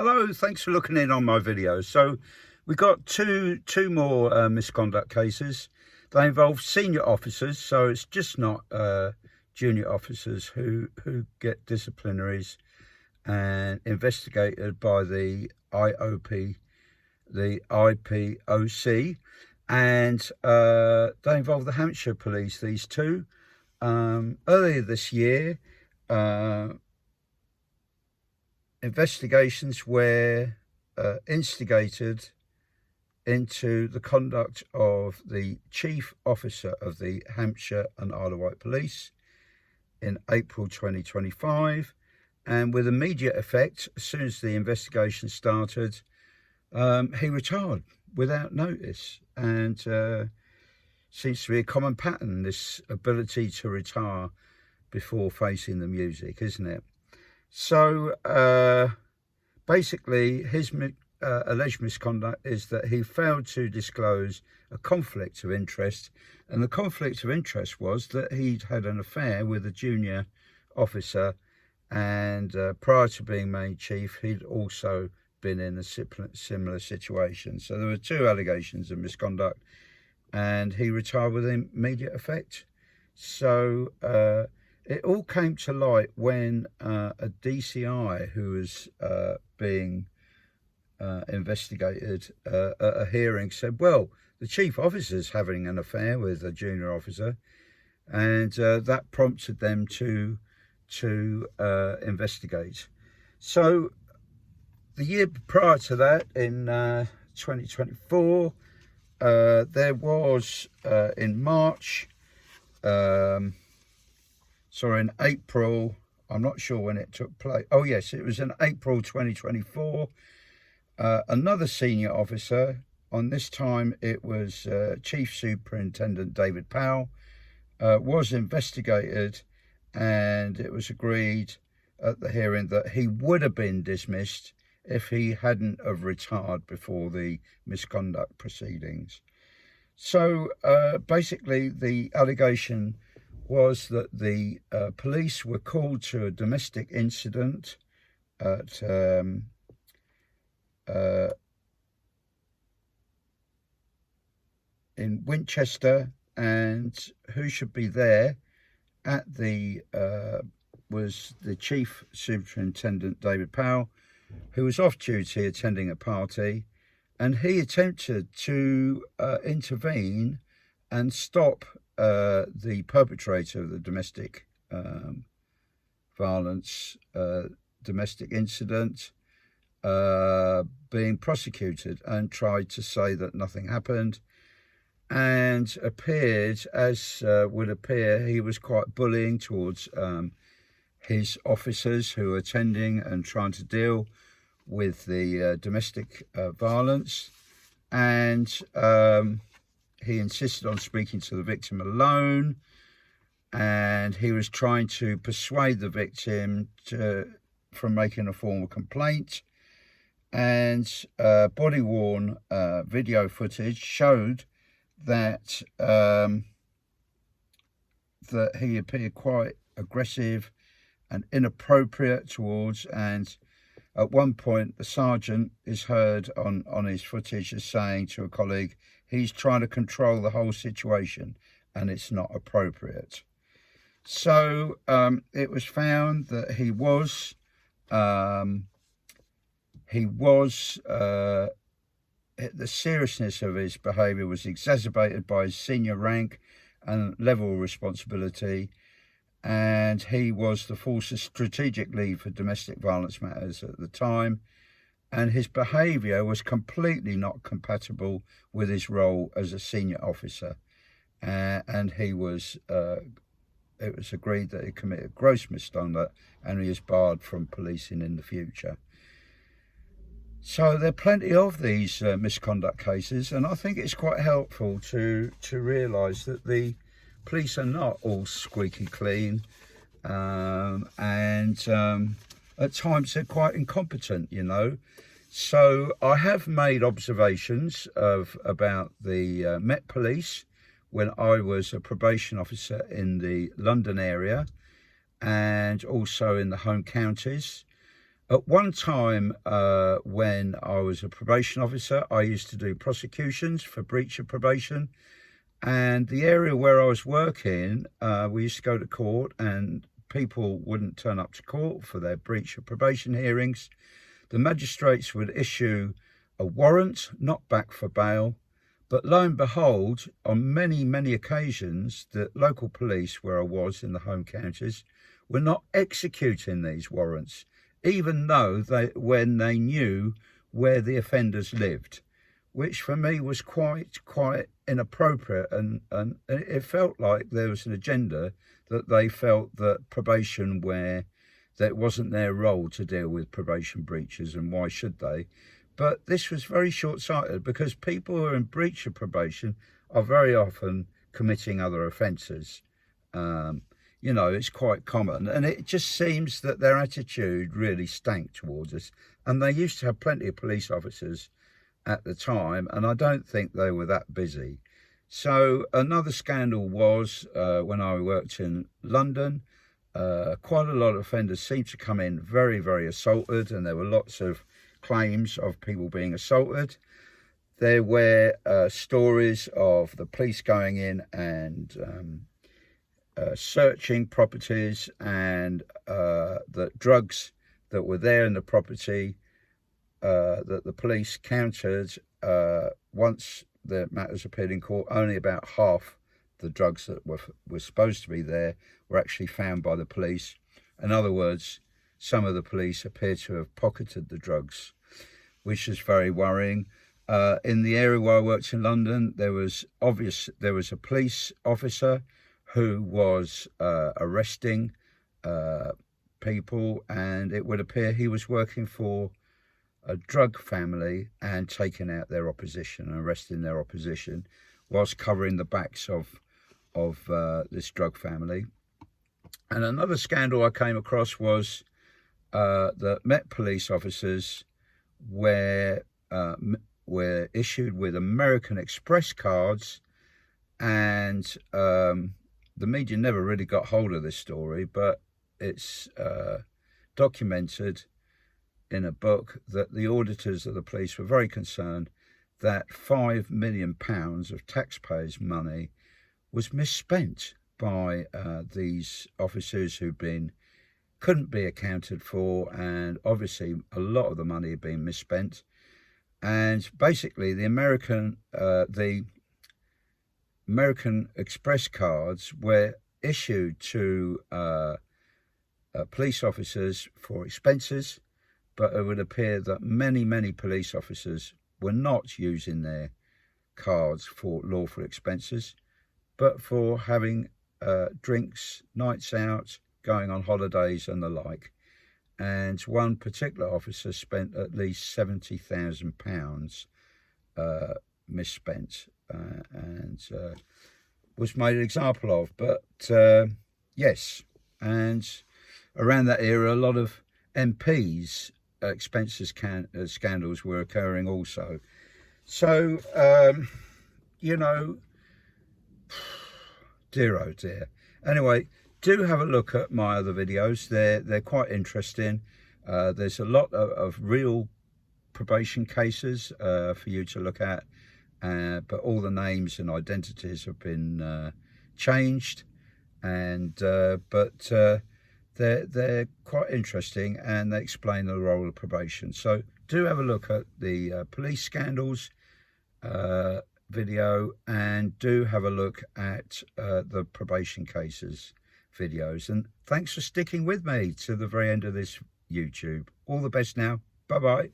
Hello, thanks for looking in on my video. So we got two more misconduct cases. They involve senior officers, so it's just not junior officers who get disciplinaries and investigated by the IOP, the IPOC, and they involve the Hampshire Police, these two. Earlier this year, investigations were instigated into the conduct of the chief officer of the Hampshire and Isle of Wight Police in April 2025, and with immediate effect, as soon as the investigation started, he retired without notice. And seems to be a common pattern, this ability to retire before facing the music, isn't it? So basically his alleged misconduct is that he failed to disclose a conflict of interest, and the conflict of interest was that he'd had an affair with a junior officer, and prior to being made chief he'd also been in a similar situation. So there were two allegations of misconduct, and he retired with immediate effect. So it all came to light when a DCI who was being investigated at a hearing said, well, the chief officer's having an affair with a junior officer, and that prompted them to investigate. So the year prior to that, in 2024, there was in March, in April, I'm not sure when it took place. Oh yes, it was in April 2024. Another senior officer, on this time it was Chief Superintendent David Powell, was investigated, and it was agreed at the hearing that he would have been dismissed if he hadn't have retired before the misconduct proceedings. So basically the allegation was that the police were called to a domestic incident at in Winchester, and who should be there at the was the Chief Superintendent David Powell, who was off duty attending a party, and he attempted to intervene and stop the perpetrator of the domestic violence, domestic incident, being prosecuted, and tried to say that nothing happened, and appeared, as would appear, he was quite bullying towards his officers who were attending and trying to deal with the domestic violence, and he insisted on speaking to the victim alone, and he was trying to persuade the victim from making a formal complaint. And body-worn video footage showed that that he appeared quite aggressive and inappropriate towards, and at one point the sergeant is heard on his footage as saying to a colleague, he's trying to control the whole situation and it's not appropriate. So it was found that the seriousness of his behaviour was exacerbated by his senior rank and level of responsibility, and he was the force's strategic lead for domestic violence matters at the time, and his behaviour was completely not compatible with his role as a senior officer, and it was agreed that he committed gross misconduct and he is barred from policing in the future. So there are plenty of these misconduct cases, and I think it's quite helpful to realise that the police are not all squeaky clean, and at times they're quite incompetent, you know. So I have made observations about the Met Police when I was a probation officer in the London area and also in the home counties. At one time, when I was a probation officer, I used to do prosecutions for breach of probation. And the area where I was working, we used to go to court and people wouldn't turn up to court for their breach of probation hearings. The magistrates would issue a warrant, not back for bail. But lo and behold, on many, many occasions, the local police, where I was in the home counties, were not executing these warrants, even though when they knew where the offenders lived, which for me was quite inappropriate, and it felt like there was an agenda that they felt that probation, where that wasn't their role to deal with probation breaches, and why should they? But this was very short-sighted, because people who are in breach of probation are very often committing other offences. You know, it's quite common, and it just seems that their attitude really stank towards us. And they used to have plenty of police officers at the time, and I don't think they were that busy. So another scandal was when I worked in London, quite a lot of offenders seemed to come in very, very assaulted, and there were lots of claims of people being assaulted. There were stories of the police going in and searching properties, and the drugs that were there in the property that the police countered. Once the matters appeared in court, only about half the drugs that were supposed to be there were actually found by the police. In other words, some of the police appear to have pocketed the drugs, which is very worrying. In the area where I worked in London, there was a police officer who was arresting people, and it would appear he was working for a drug family and taking out their opposition and arresting their opposition whilst covering the backs of this drug family. And another scandal I came across was that Met police officers were issued with American Express cards, and the media never really got hold of this story, but it's documented in a book that the auditors of the police were very concerned that £5 million of taxpayers' money was misspent by these officers who couldn't be accounted for, and obviously a lot of the money had been misspent. And basically the American Express cards were issued to police officers for expenses, but it would appear that many police officers were not using their cards for lawful expenses, but for having drinks, nights out, going on holidays and the like. And one particular officer spent at least £70,000 misspent, and was made an example of. But yes, and around that era, a lot of MPs' expenses scandals were occurring also. So, you know, dear oh dear. Anyway, do have a look at my other videos. They're quite interesting. There's a lot of real probation cases for you to look at, but all the names and identities have been changed, and but they're quite interesting, and they explain the role of probation. So do have a look at the police scandals video, and do have a look at the probation cases videos. And thanks for sticking with me to the very end of this YouTube. All the best now. Bye bye.